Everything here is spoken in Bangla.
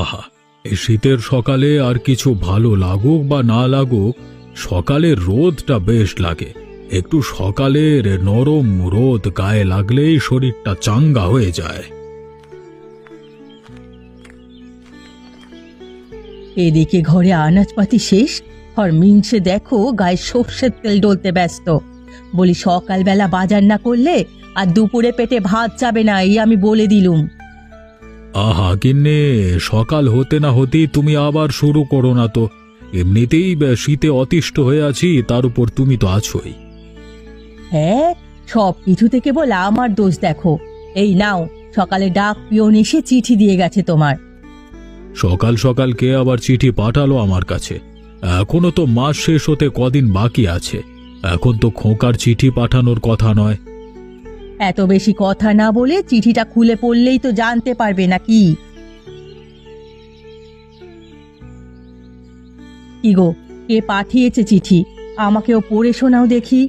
আহা, এই শীতের সকালে আর কিছু ভালো লাগুক বা না লাগুক, সকালের রোদটা বেশ লাগে। একটু সকালের নরম রোদ গায়ে লাগলেই শরীরটা চাঙ্গা হয়ে যায়। এদিকে ঘরে আনাজপাতি শেষ, আর মিনসে দেখো গায়ে সর্ষের তেল ডলতে ব্যস্ত। বলি সকালবেলা বাজার না করলে আর দুপুরে পেটে ভাত যাবে না, এই আমি বলে দিলুম। আহা গিন্নে, সকাল হতে না হতেই তুমি আবার শুরু করো না তো। এমনিতেই শীতে অতিষ্ঠ হয়ে আছি, তার উপর তুমি তো আছোই। হ্যাঁ, সব কিছুতে কেবল আমার দোষ দেখো। এই নাও, সকালে ডাক পিয়ন এসে চিঠি দিয়ে গেছে তোমার। সকাল সকাল কে আবার চিঠি পাঠালো আমার কাছে? এখনো তো মাস শেষ হতে কদিন বাকি আছে। এখন তো খোকার চিঠি পাঠানোর কথা নয়। এত বেশি কথা না বলে চিঠিটা খুলে পড়লেই তো জানতে পারবে নাকি। কি গো, কে পাঠিয়েছে চিঠি? আমাকেও পড়ে শোনাও দেখি।